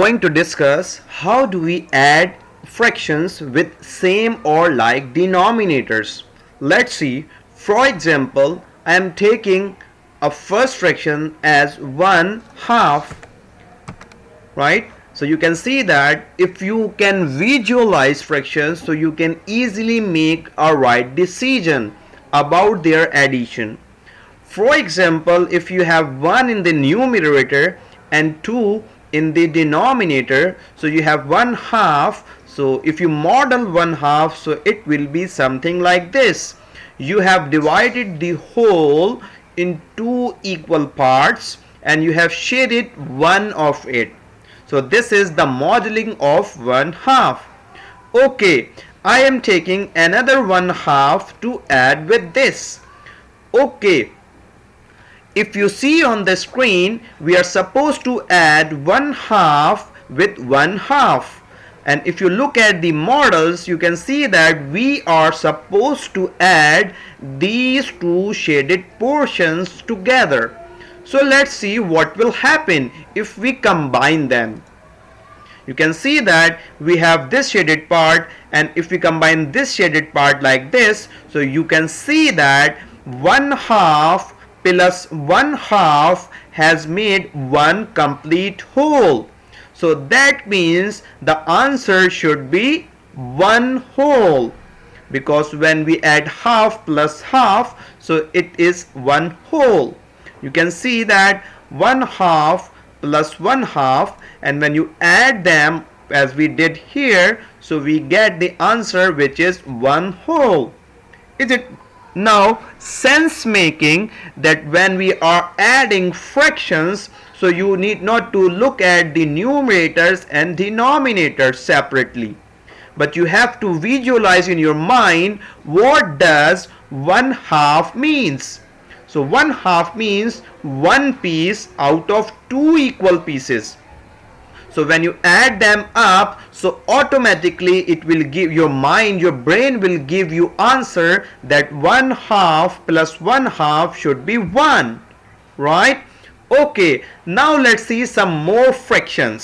Going to discuss how do we add fractions with same or like denominators. Let's see. For example, I am taking a first fraction as 1/2, right? So you can see that if you can visualize fractions, so you can easily make a right decision about their addition. For example, if you have 1 in the numerator and 2 in the denominator, so you have 1/2. So if you model 1/2, so it will be something like this. You have divided the whole in two equal parts and you have shaded one of it. So this is the modeling of 1/2. Okay, I am taking another 1/2 to add with this. Okay, if you see on the screen, we are supposed to add 1/2 with 1/2. And if you look at the models, you can see that we are supposed to add these two shaded portions together. So let's see what will happen if we combine them. You can see that we have this shaded part, and if we combine this shaded part like this, so you can see that 1/2 plus 1/2 has made one complete whole. So that means the answer should be 1 whole, because when we add half plus half, so it is 1 whole. You can see that 1/2 plus 1/2, and when you add them as we did here, so we get the answer which is 1 whole. Is it now sense making that when we are adding fractions, so you need not to look at the numerators and denominators separately, but you have to visualize in your mind what does 1/2 means. So 1/2 means one piece out of two equal pieces. So when you add them up, so automatically it will give your mind, your brain will give you answer that 1/2 plus 1/2 should be 1, right? Okay, now let's see some more fractions.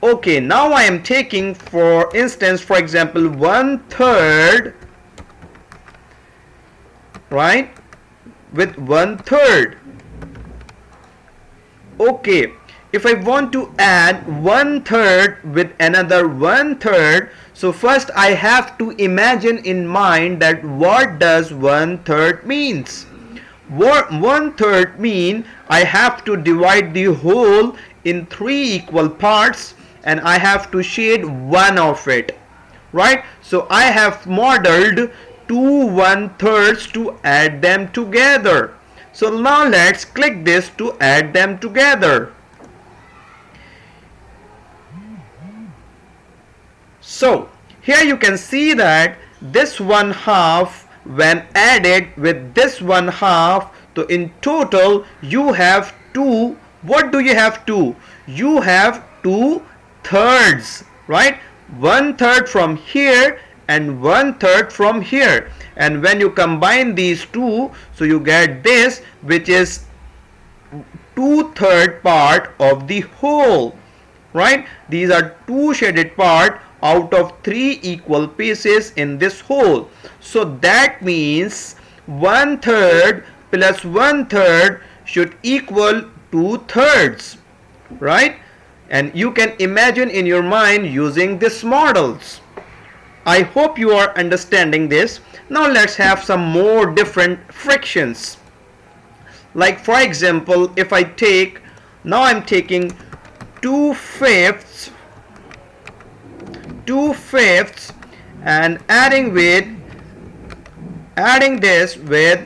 Okay, now I am taking, for instance, for example, 1/3, right, with 1/3. Okay, if I want to add 1/3 with another 1/3, so first I have to imagine in mind that what does 1/3 means. What 1/3 mean, I have to divide the whole in three equal parts and I have to shade one of it, right? So I have modeled two 1/3s to add them together. So now let's click this to add them together. So here you can see that this 1/2 when added with this 1/2, so in total you have two. What do you have? Two. You have 2/3, right? 1/3 from here and 1/3 from here, and when you combine these two, so you get this, which is 2/3 part of the whole, right? These are two shaded part out of three equal pieces in this whole. So that means 1/3 plus 1/3 should equal 2/3, right? And you can imagine in your mind using these models. I hope you are understanding this. Now let's have some more different fractions. Like for example, if I take, now I'm taking 2/5 and adding this with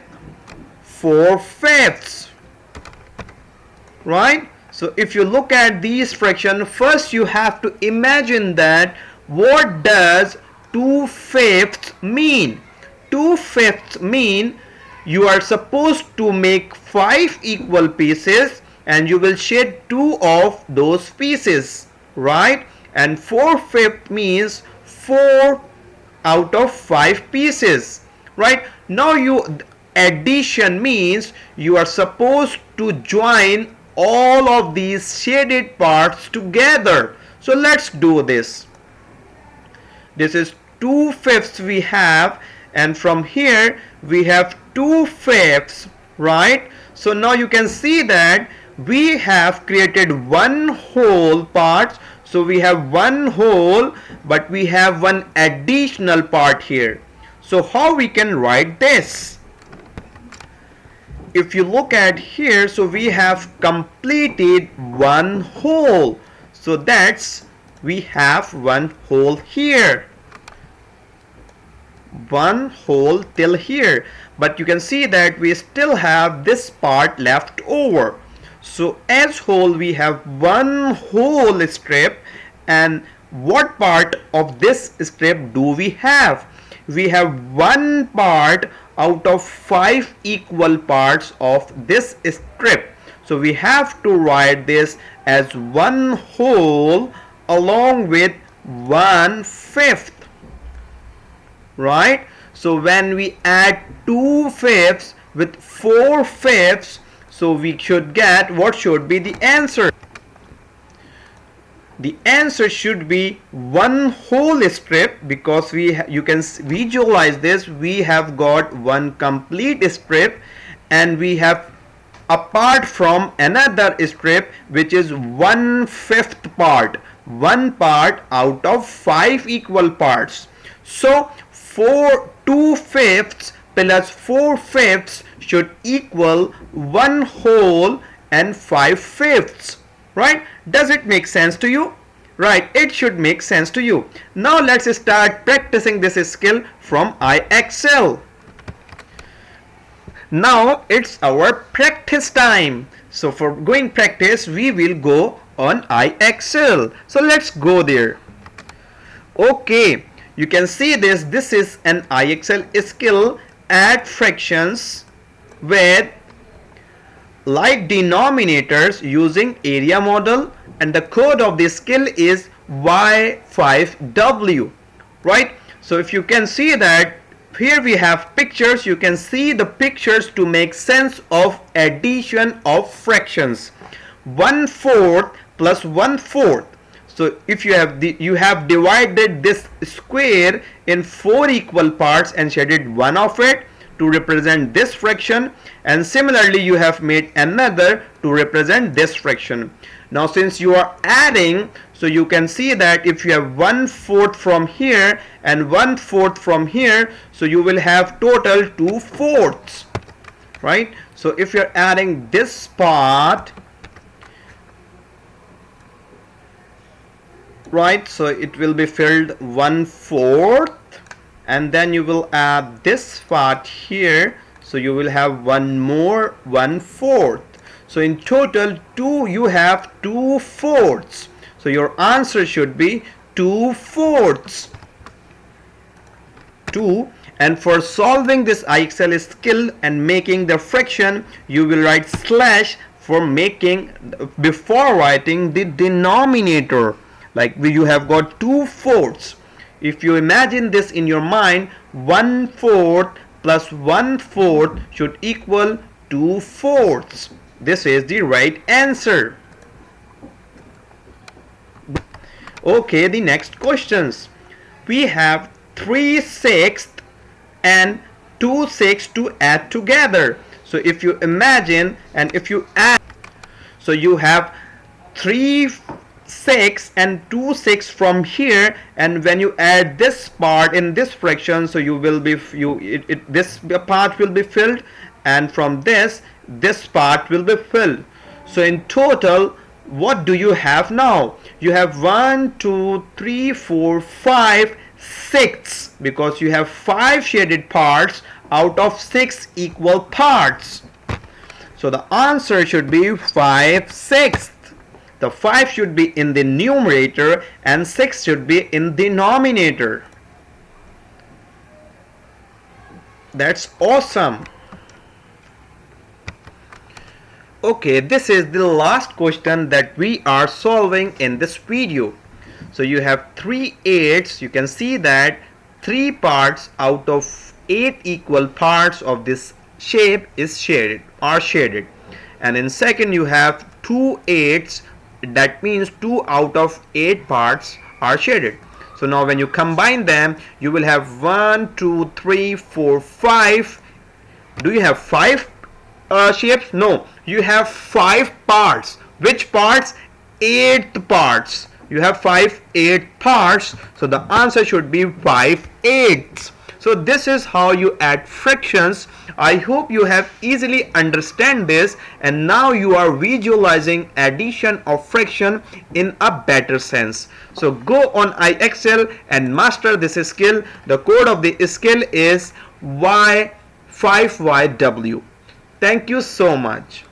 4/5, right? So if you look at these fractions, first you have to imagine that what does 2/5 mean. 2/5 mean you are supposed to make 5 equal pieces and you will shade 2 of those pieces, right? And 4/5 means 4 out of 5 pieces, right? Now addition means you are supposed to join all of these shaded parts together. So let's do this. This is 2/5 we have, and from here we have 2/5, right? So now you can see that we have created one whole part. So we have one whole, but we have one additional part here. So how we can write this? If you look at here, so we have completed one whole. So that's, we have one whole here, one whole till here, but you can see that we still have this part left over. So as whole we have one whole strip, and what part of this strip do we have? We have one part out of 5 equal parts of this strip. So we have to write this as one whole along with 1/5, right? So when we add 2/5 with 4/5, so we should get, what should be the answer? The answer should be one whole strip, because you can visualize this. We have got one complete strip, and we have, apart from another strip which is 1/5 part, one part out of 5 equal parts. So 2/5 plus 4/5 should equal one whole and 5/5, right? Does it make sense to you? Right, it should make sense to you. Now let's start practicing this skill from IXL. Now it's our practice time. So for going practice, we will go on IXL. So let's go there. Okay, you can see this. This is an IXL skill, add fractions with like denominators using area model, and the code of this skill is Y5W, right? So if you can see that here we have pictures, you can see the pictures to make sense of addition of fractions. 1/4 plus 1/4. So if you have divided this square in 4 equal parts and shaded one of it to represent this fraction, and similarly you have made another to represent this fraction. Now since you are adding, so you can see that if you have 1/4 from here and 1/4 from here, so you will have total 2/4, right? So if you're adding this part, right, so it will be filled 1/4, and then you will add this part here, so you will have one more 1/4. So in total you have 2/4. So your answer should be 2/4. 2. And for solving this IXL skill and making the fraction, you will write slash for making, before writing the denominator. Like you have got 2/4. If you imagine this in your mind, 1/4 plus 1/4 should equal 2/4. This is the right answer. Okay, the next questions. We have 3/6 and 2/6 to add together. So if you imagine and if you add, so you have 3/6 and 2/6 from here, and when you add this part in this fraction, so you will be this part will be filled, and from this part will be filled. So in total, what do you have now? You have 1 2 3 4 5 6, because you have 5 shaded parts out of 6 equal parts. So the answer should be 5/6. The 5 should be in the numerator and 6 should be in the denominator. That's awesome. Okay, this is the last question that we are solving in this video. So you have 3/8. You can see that 3 parts out of 8 equal parts of this shape is shaded, and in second you have 2 eighths, that means 2 out of 8 parts are shaded. So now when you combine them, you will have 1, 2, 3, 4, 5. Do you have 5 shapes? No, you have 5 parts. Which parts? 8 parts. You have 8 parts. So the answer should be 5/8. So this is how you add fractions. I hope you have easily understand this, and now you are visualizing addition of fraction in a better sense. So go on IXL and master this skill. The code of the skill is Y5W. Thank you so much.